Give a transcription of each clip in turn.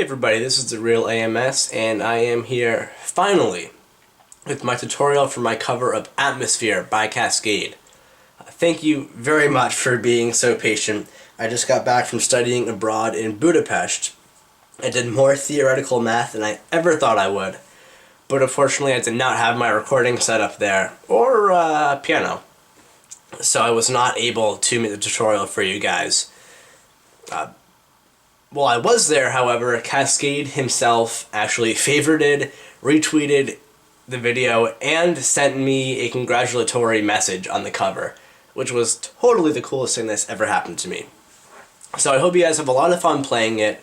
everybody, this is TheRealAMS, and I am here, finally, with my tutorial for my cover of Atmosphere by Kaskade. Thank you very much for being so patient. I just got back from studying abroad in Budapest. I did more theoretical math than I ever thought I would, but unfortunately I did not have my recording set up there, or piano, so I was not able to make the tutorial for you guys. While I was there, however, Kaskade himself actually favorited, retweeted the video, and sent me a congratulatory message on the cover, which was totally the coolest thing that's ever happened to me. So I hope you guys have a lot of fun playing it.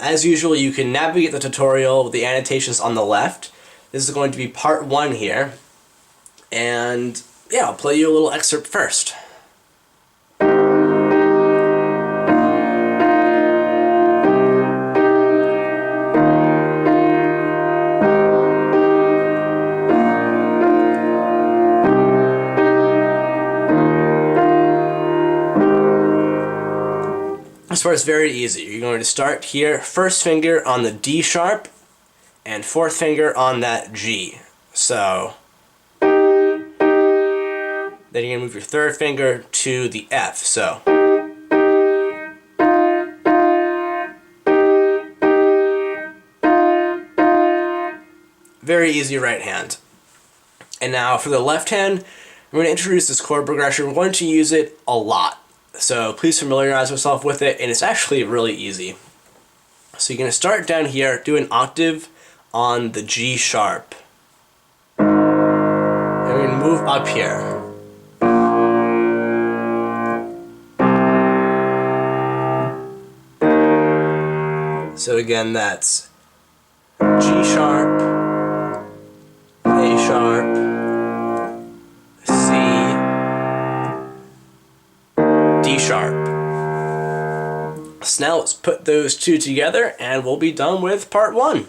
As usual, you can navigate the tutorial with the annotations on the left. This is going to be part 1 here, and yeah, I'll play you a little excerpt first. This part is very easy. You're going to start here, first finger on the D sharp, and fourth finger on that G. So, then you're going to move your third finger to the F. So, very easy right hand. And now for the left hand, I'm going to introduce this chord progression. We're going to use it a lot. So please familiarize yourself with it, and it's actually really easy. So you're going to start down here, do an octave on the G sharp. And we're going to move up here. So again, that's G sharp, A sharp, D sharp. So now let's put those two together and we'll be done with part 1.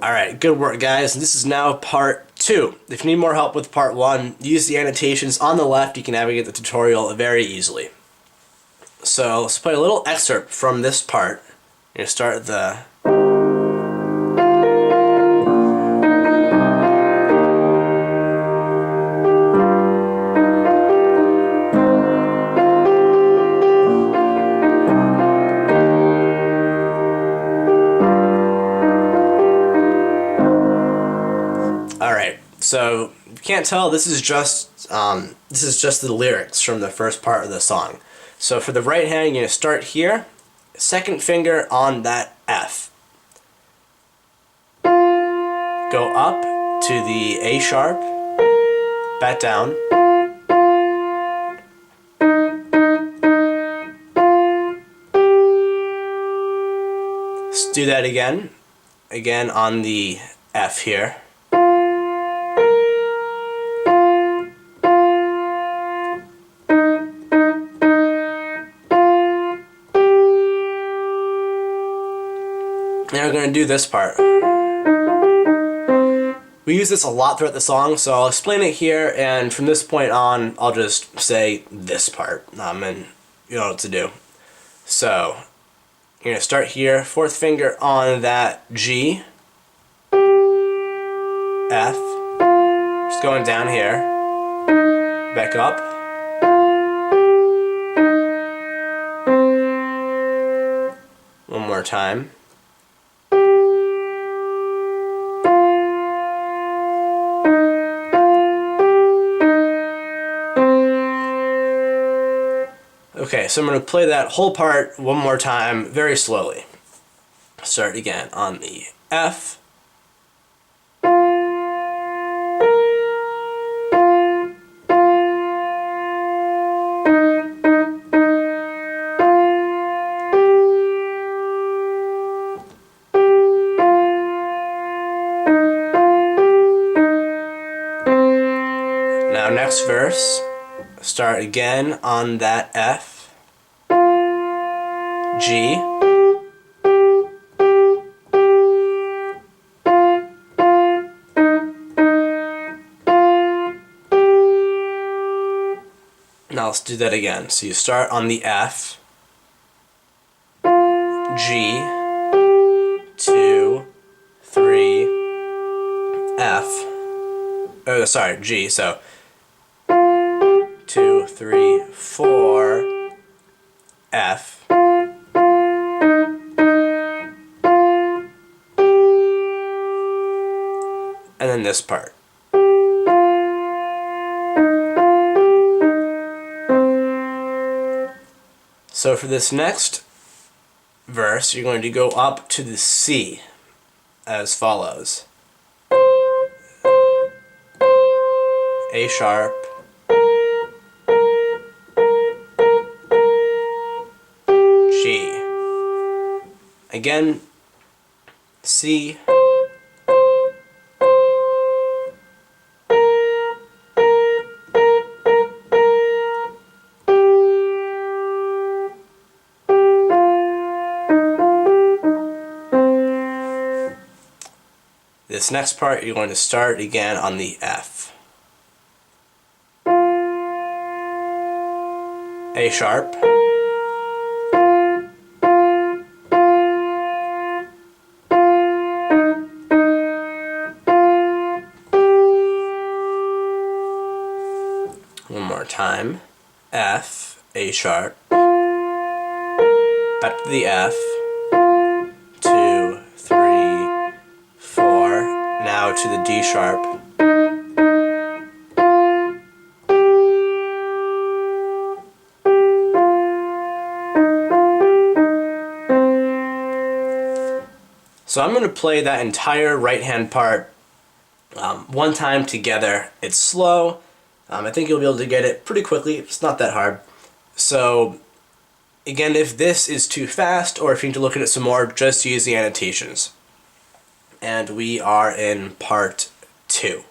Alright, good work guys. This is now part 2. If you need more help with part 1, use the annotations on the left. You can navigate the tutorial very easily. So let's play a little excerpt from this part. You're going to start the... Alright, so you can't tell, this is just the lyrics from the first part of the song. So for the right hand, you're going to start here, second finger on that F. Go up to the A sharp, back down. Let's do that again on the F here. Now we're going to do this part. We use this a lot throughout the song, so I'll explain it here, and from this point on, I'll just say this part, and you know what to do. So, you're going to start here, fourth finger on that G, F, just going down here, back up, one more time. Okay, so I'm going to play that whole part one more time, very slowly. Start again on the F. our next verse, start again on that F, G, now let's do that again. So you start on the F, G, 2, 3, F, oh sorry, G, so 2, 3, 4, F, and then this part. So for this next verse, you're going to go up to the C as follows. A sharp, G. Again, C, this next part you're going to start again on the F. A sharp, one more time, F, A sharp, back to the F, 2, 3, 4, now to the D sharp, so I'm going to play that entire right hand part one time together. It's slow. I think you'll be able to get it pretty quickly. It's not that hard. So again, if this is too fast or if you need to look at it some more, just use the annotations. And we are in part 2.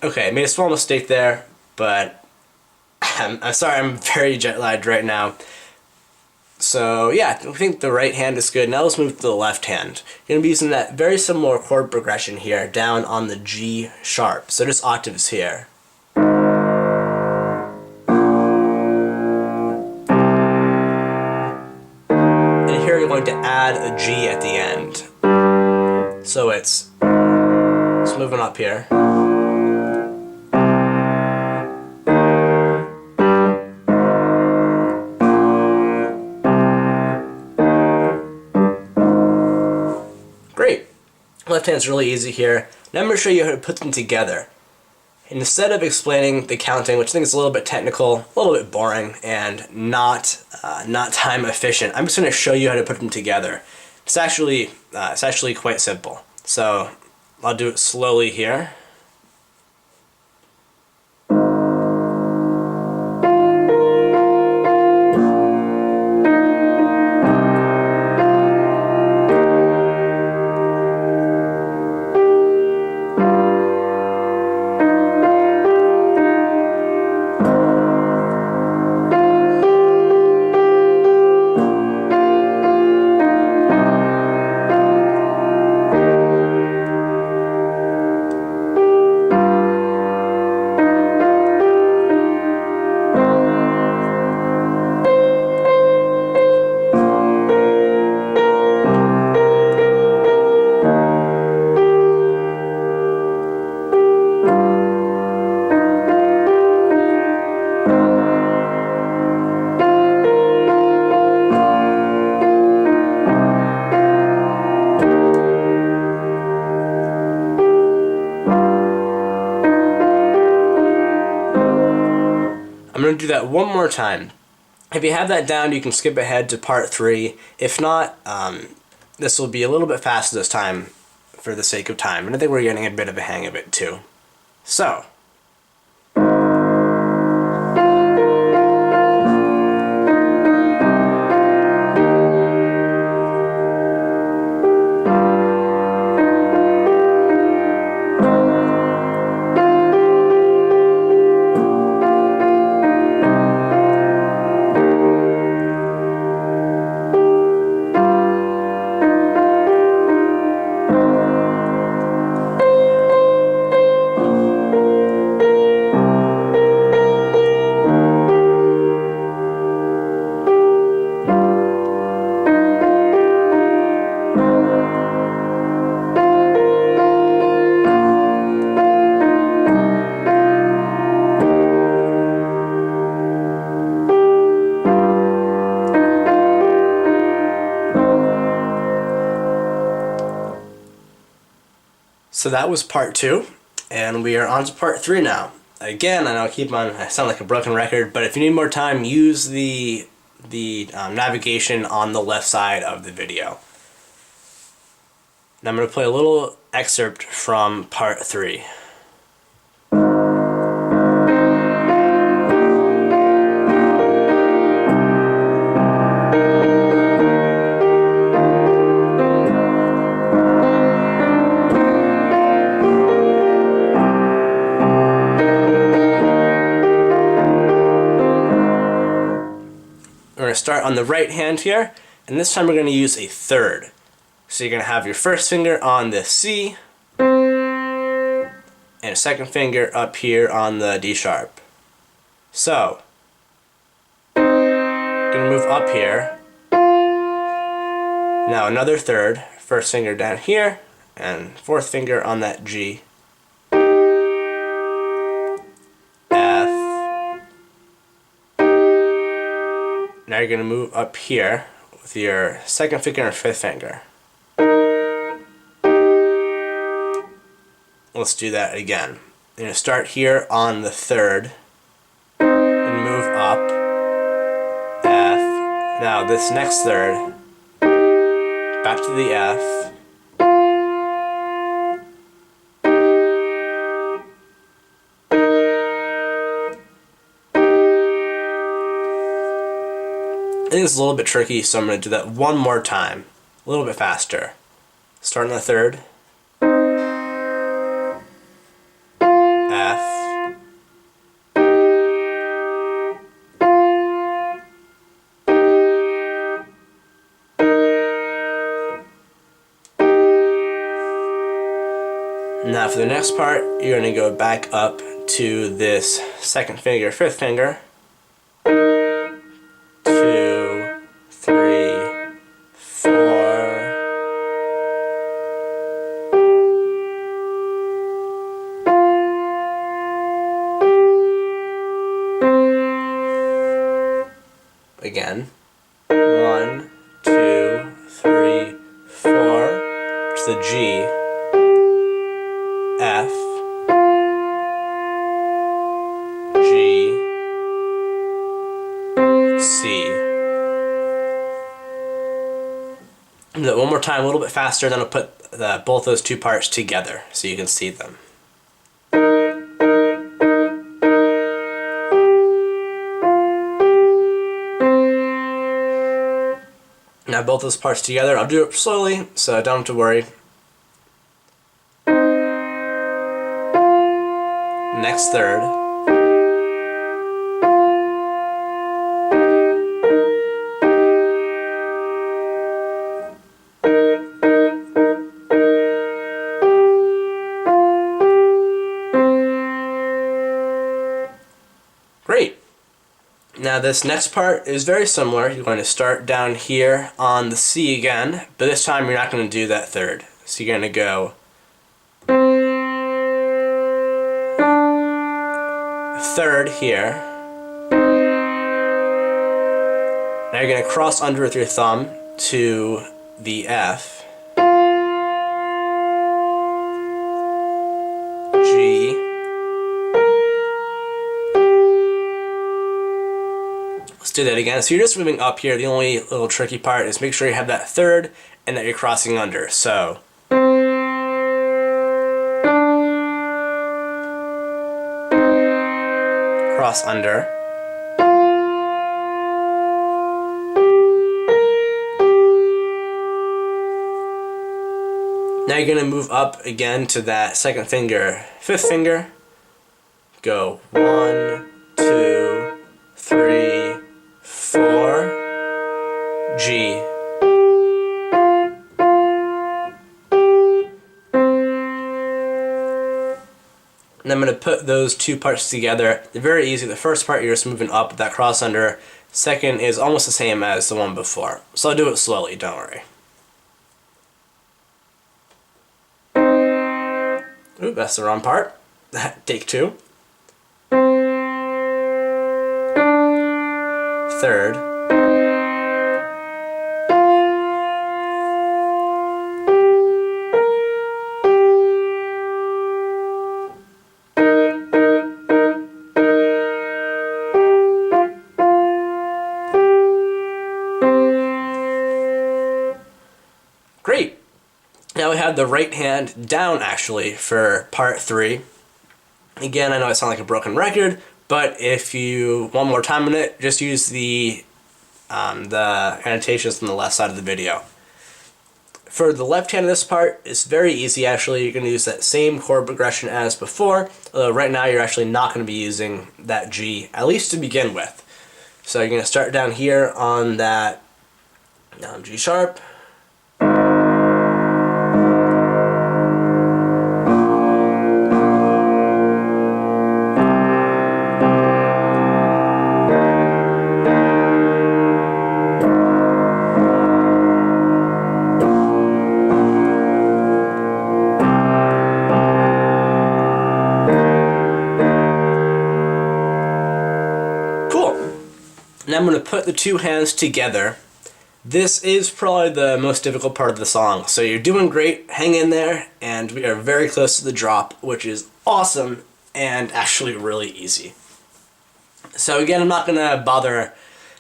Okay, I made a small mistake there, but I'm sorry, I'm very jet-lagged right now. So yeah, I think the right hand is good. Now let's move to the left hand. You're going to be using that very similar chord progression here, down on the G sharp. So just octaves here. And here you're going to add a G at the end. So it's moving up here. Great. Left hand's really easy here. Now I'm going to show you how to put them together. And instead of explaining the counting, which I think is a little bit technical, a little bit boring, and not time efficient, I'm just going to show you how to put them together. It's actually quite simple. So I'll do it slowly here. going to do that one more time. If you have that down, you can skip ahead to part 3. If not, this will be a little bit faster this time for the sake of time. And I think we're getting a bit of a hang of it too. So. So that was part 2, and we are on to part 3 now. Again, I sound like a broken record, but if you need more time, use the navigation on the left side of the video. Now I'm going to play a little excerpt from part 3. We're going to start on the right hand here, and this time we're going to use a third. So you're going to have your first finger on the C, and a second finger up here on the D sharp. So, going to move up here. Now another third, first finger down here, and fourth finger on that G. Now you're going to move up here with your second finger and fifth finger. Let's do that again. You're going to start here on the third and move up F. Now this next third, back to the F. I think it's a little bit tricky, so I'm going to do that one more time, a little bit faster. Start on the third, F, now for the next part, you're going to go back up to this second finger, fifth finger, 2, 3, 4. Again. 1, 2, 3, 4. To the G, F, G, C. And do that one more time, a little bit faster, then I'll put both those two parts together so you can see them. Now both those parts together, I'll do it slowly, so don't have to worry. Next third. Great. Now this next part is very similar. You're going to start down here on the C again, but this time you're not going to do that third. So you're going to go third here. Now you're going to cross under with your thumb to the F, G, do that again. So you're just moving up here. The only little tricky part is make sure you have that third and that you're crossing under. So cross under. Now you're going to move up again to that second finger, fifth finger. Go 1, 2, 3, 4, G. And I'm going to put those two parts together. They're very easy. The first part you're just moving up with that cross under. Second is almost the same as the one before. So I'll do it slowly, don't worry. Ooh, that's the wrong part. Take 2. Third. Great. Now we have the right hand down actually for part 3. Again, I know it sounds like a broken record, but if you want more time on it, just use the annotations on the left side of the video. For the left hand of this part, it's very easy actually. You're going to use that same chord progression as before. Right now you're actually not going to be using that G, at least to begin with. So you're going to start down here on that G sharp. Now I'm going to put the two hands together. This is probably the most difficult part of the song. So you're doing great, hang in there, and we are very close to the drop, which is awesome and actually really easy. So again, I'm not going to bother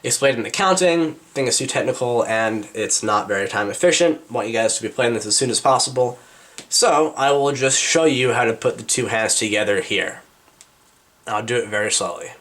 explaining the counting. I think it's too technical and it's not very time efficient. I want you guys to be playing this as soon as possible. So I will just show you how to put the two hands together here. I'll do it very slowly.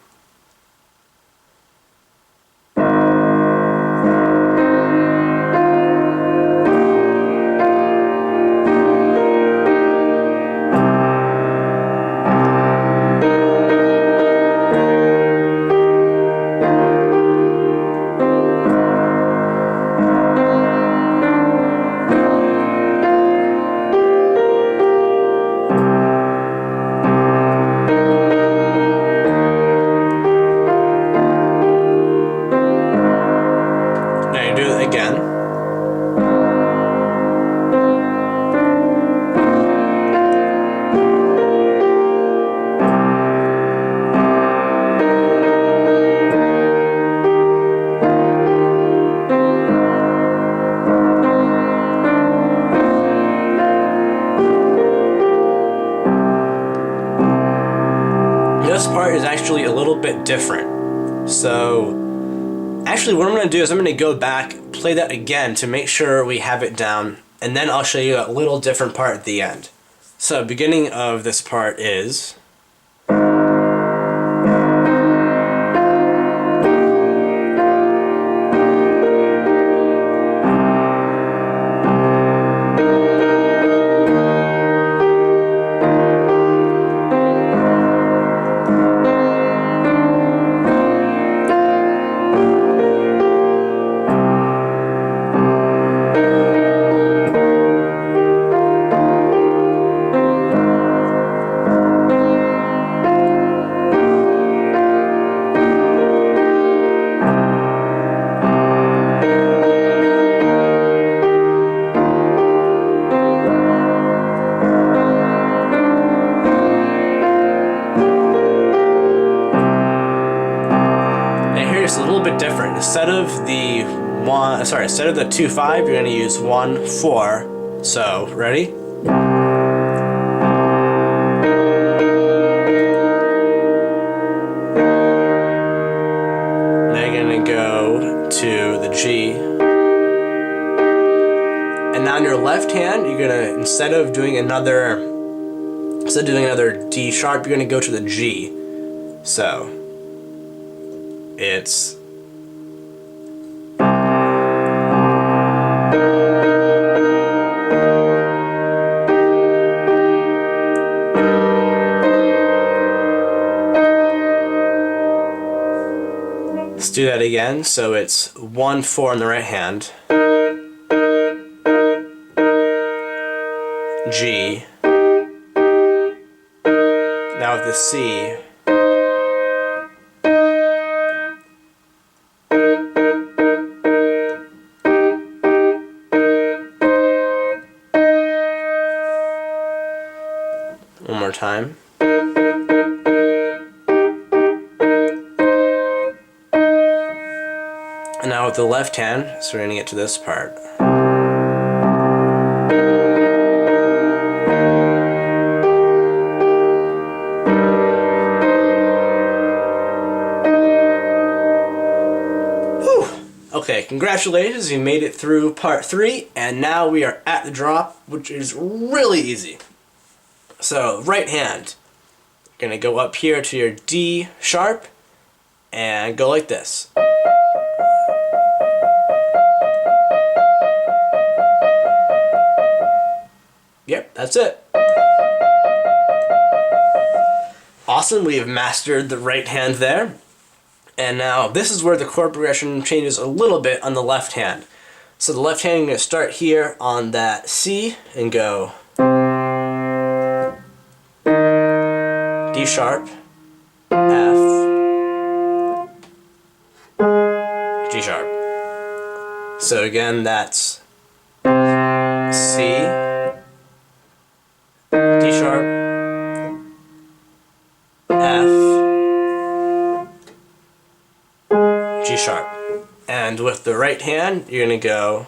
This part is actually a little bit different. So actually what I'm going to do is I'm going to go back, play that again to make sure we have it down, and then I'll show you a little different part at the end. So beginning of this part is... It's a little bit different. Instead of the 2-5, you're going to use 1-4. So, ready? Now you're going to instead of doing another D sharp, you're going to go to the G. So it's let's do that again. So it's 1-4 on the right hand, G. Now with the C, one more time. And now with the left hand, so we're going to get to this part. Okay, congratulations, you made it through part 3, and now we are at the drop, which is really easy. So, right hand, you're going to go up here to your D sharp, and go like this. Yep, that's it. Awesome, we have mastered the right hand there. And now this is where the chord progression changes a little bit on the left hand. So the left hand, you're going to start here on that C and go D sharp, F, G sharp. So again, that's C, D sharp, F, G sharp. And with the right hand, you're going to go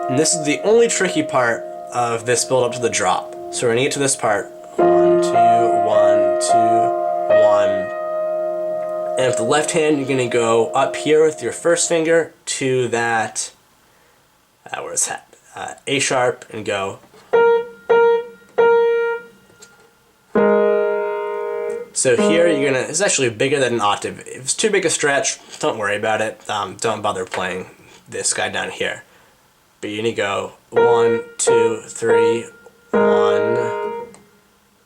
and this is the only tricky part of this build up to the drop. So we're going to get to this part. 1, 2, 1, 2, 1. And with the left hand, you're going to go up here with your first finger to that, where's that? A sharp, and go. So here you're gonna, it's actually bigger than an octave. If it's too big a stretch, don't worry about it. Don't bother playing this guy down here. But you're gonna go 1, 2, 3, 1,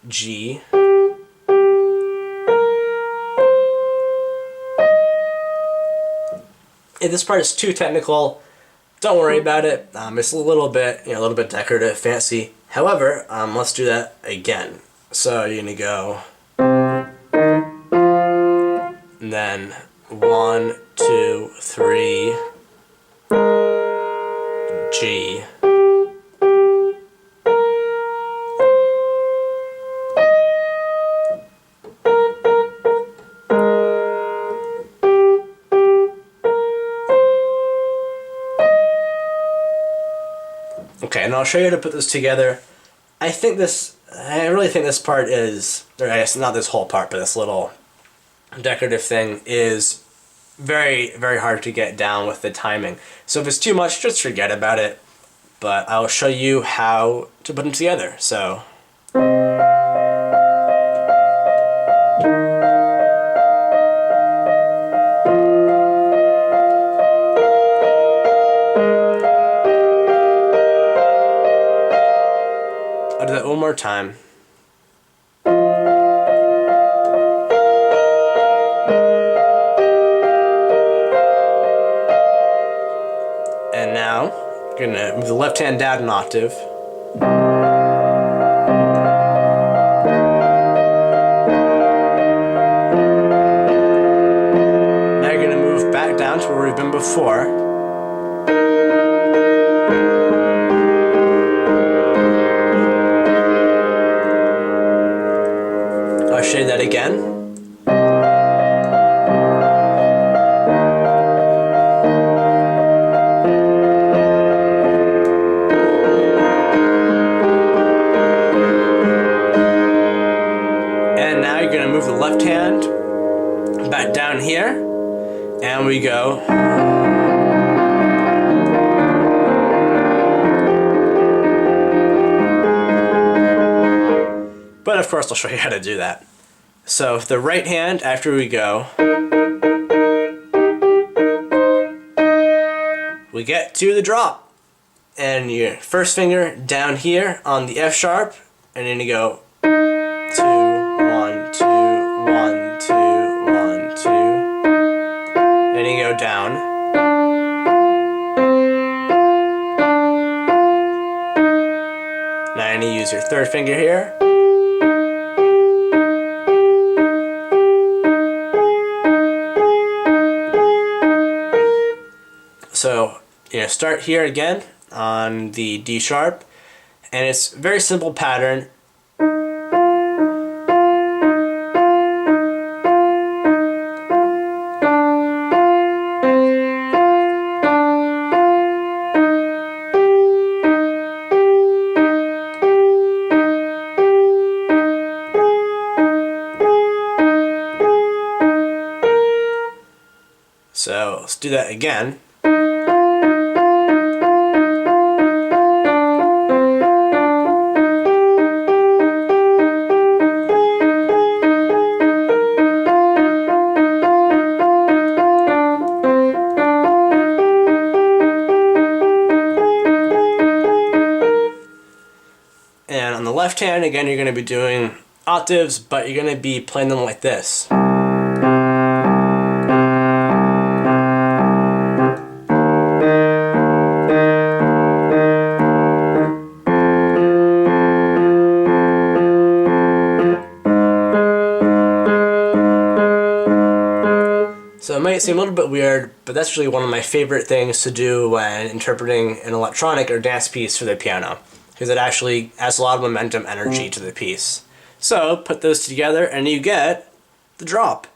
G. If this part is too technical, don't worry about it. It's a little bit decorative, fancy. However, let's do that again. So you're gonna go, and then 1, 2, 3, G. Okay, and I'll show you how to put this together. I really think this part is, or I guess not this whole part, but this little decorative thing is very, very hard to get down with the timing. So if it's too much, just forget about it. But I'll show you how to put them together. So. I'll do that one more time. And now, you're gonna move the left hand down an octave. Now you're gonna move back down to where we've been before. I'll show you that again. And now you're going to move the left hand we go. But of course I'll show you how to do that. So the right hand, after we go, we get to the drop. And your first finger down here on the F sharp, and then you go 2, 1, 2, 1, 2, 1, 2. Then you go down. Now you use your third finger here. So, start here again on the D sharp, and it's a very simple pattern. So let's do that again. And on the left hand, again, you're going to be doing octaves, but you're going to be playing them like this. So it might seem a little bit weird, but that's really one of my favorite things to do when interpreting an electronic or dance piece for the piano, because it actually adds a lot of momentum energy to the piece. So put those together and you get the drop.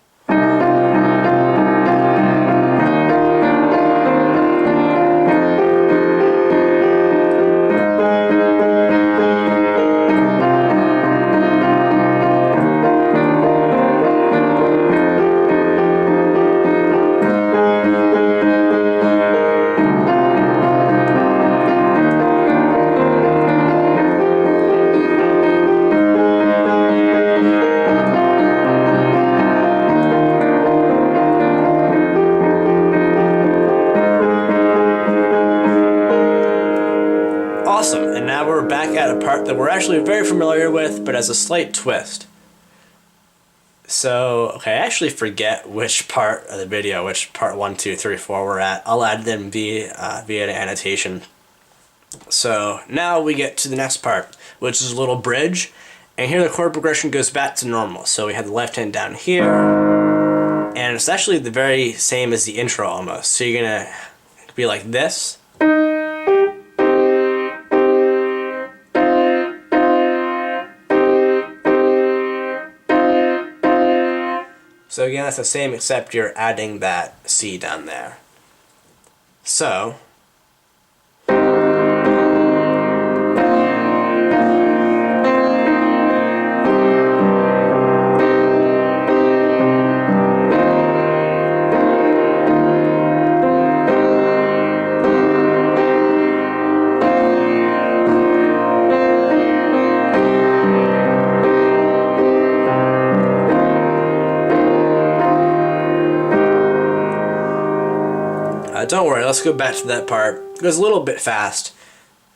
Awesome, and now we're back at a part that we're actually very familiar with, but has a slight twist. So, okay, I actually forget which part of the video, which part 1, 2, 3, 4 we're at. I'll add them via the annotation. So now we get to the next part, which is a little bridge, and here the chord progression goes back to normal. So we have the left hand down here, and it's actually the very same as the intro almost. So you're gonna be like this. So again, that's the same, except you're adding that C down there. So don't worry, let's go back to that part. It goes a little bit fast,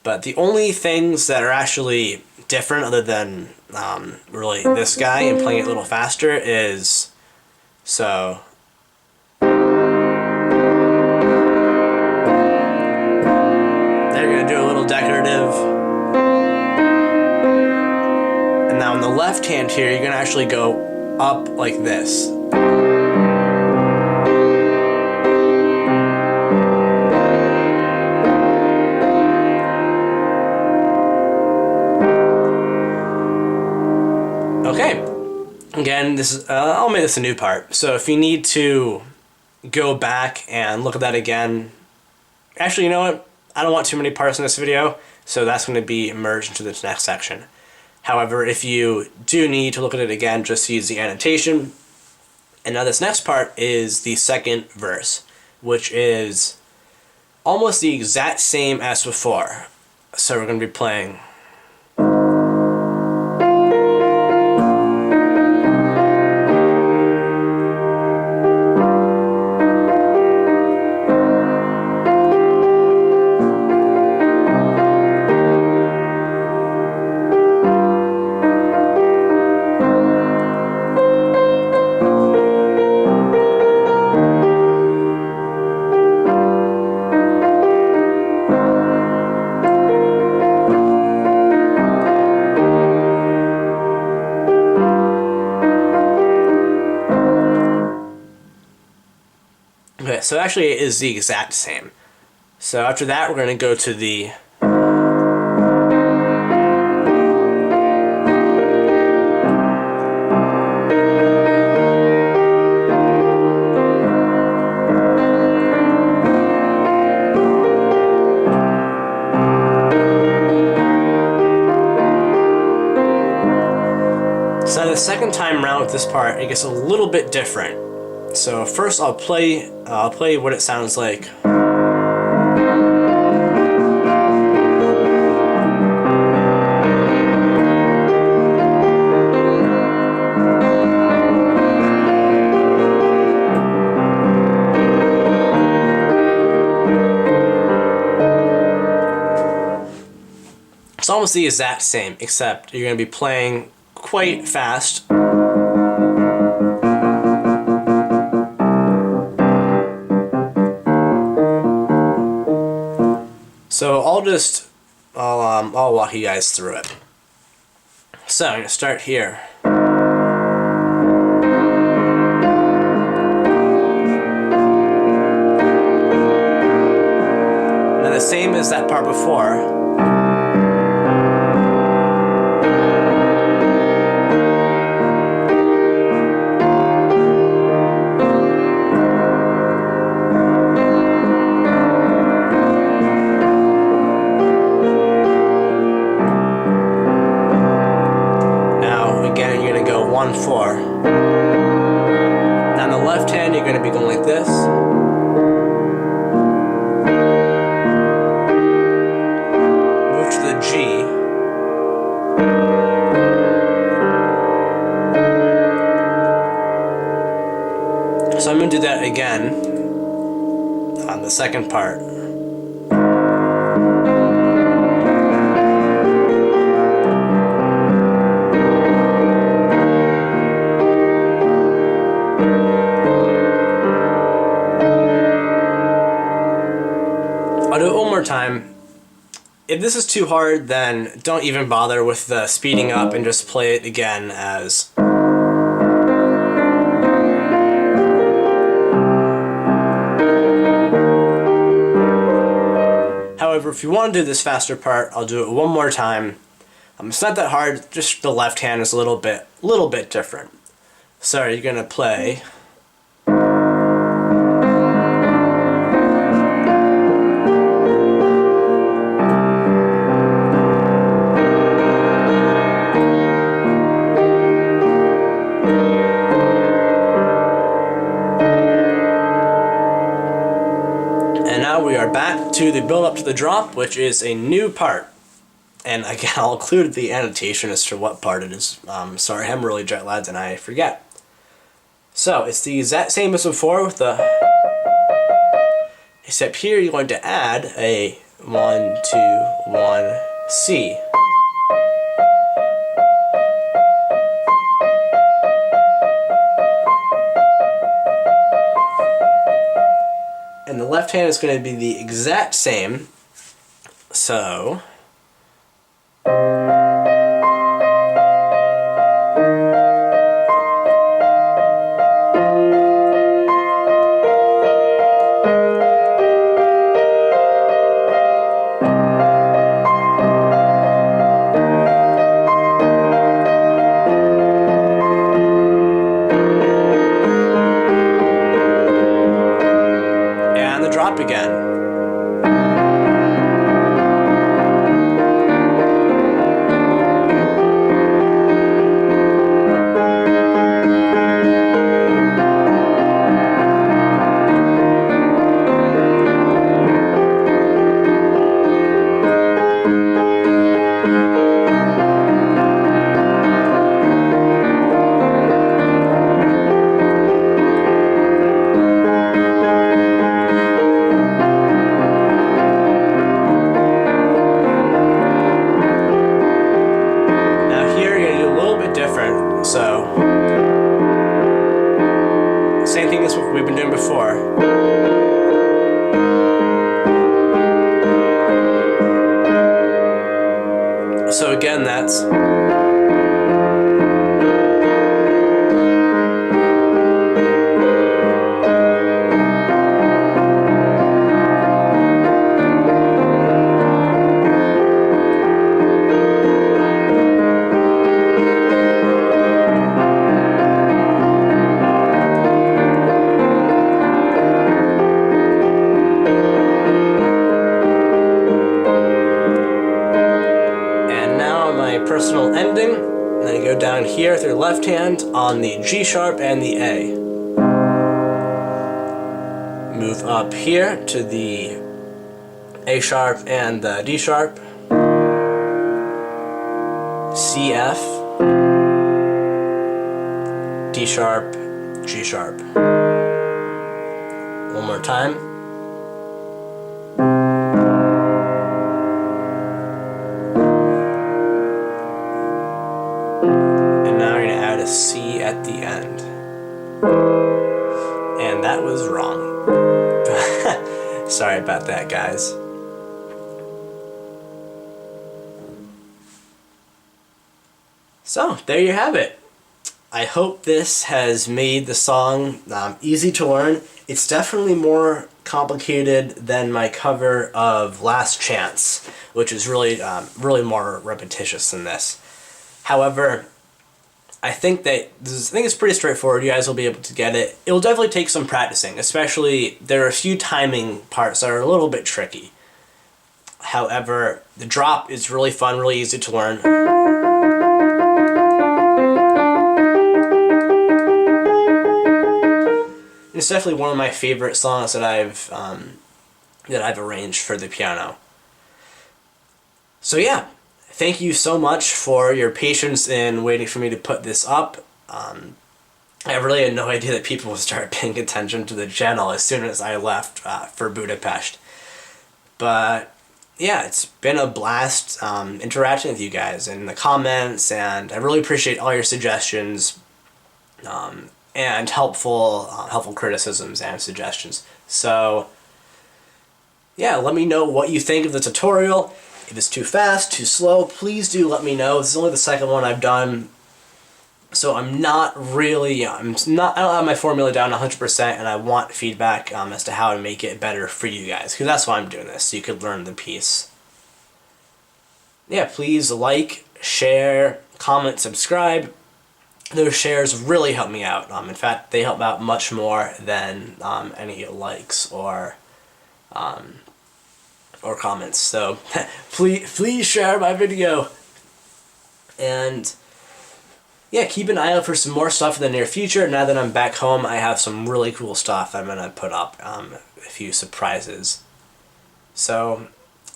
but the only things that are actually different other than really this guy and playing it a little faster is, so they're going to do a little decorative, and now on the left hand here you're going to actually go up like this. Okay, again, this is I'll make this a new part. So if you need to go back and look at that again, actually, you know what? I don't want too many parts in this video, so that's going to be merged into this next section. However, if you do need to look at it again, just use the annotation. And now this next part is the second verse. which is almost the exact same as before. So we're going to be playing. Okay, so actually it is the exact same. So after that, we're going to go to the So the second time around with this part, it gets a little bit different. So first I'll play what it sounds like. It's almost the exact same, except you're going to be playing quite fast. So I'll walk you guys through it. So I'm going to start here. Now the same as that part before. Again, you're going to go 1-4. Now on the left hand, you're going to be going like this. Move to the G. So I'm going to do that again on the second part. I'll do it one more time. If this is too hard, then don't even bother with the speeding up and just play it again as. However, if you want to do this faster part, I'll do it one more time. It's not that hard, just the left hand is a little bit different. So you're gonna play. And now we are back to the build up to the drop, which is a new part. And again, I'll include the annotation as to what part it is. Sorry, I'm really jet lagged and I forget. So it's the exact same as before with the, except here you're going to add a 1, 2, 1, C. And the left hand is going to be the exact same. So the drop again. again, that's... personal ending, and then you go down here with your left hand on the G sharp and the A. Move up here to the A sharp and the D sharp, C, F, D sharp, G sharp. One more time. C at the end. And that was wrong. Sorry about that, guys. So, there you have it. I hope this has made the song easy to learn. It's definitely more complicated than my cover of Last Chance, which is really more repetitious than this. However, I think it's pretty straightforward. You guys will be able to get it. It will definitely take some practicing, especially there are a few timing parts that are a little bit tricky. However, the drop is really fun, really easy to learn. It's definitely one of my favorite songs that I've arranged for the piano. So yeah. Thank you so much for your patience in waiting for me to put this up. I really had no idea that people would start paying attention to the channel as soon as I left for Budapest. But yeah, it's been a blast interacting with you guys in the comments, and I really appreciate all your suggestions and helpful criticisms and suggestions. So yeah, let me know what you think of the tutorial. If it's too fast, too slow, please do let me know. This is only the second one I've done, so I don't have my formula down 100%, and I want feedback as to how to make it better for you guys, because that's why I'm doing this, so you could learn the piece. Yeah, please like, share, comment, subscribe. Those shares really help me out. In fact, they help out much more than any likes or comments. So please share my video, and yeah, keep an eye out for some more stuff in the near future. Now that I'm back home, I have some really cool stuff I'm gonna put up, a few surprises. So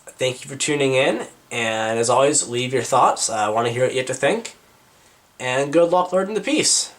thank you for tuning in, and as always, leave your thoughts. I want to hear what you have to think, and good luck learning the piece.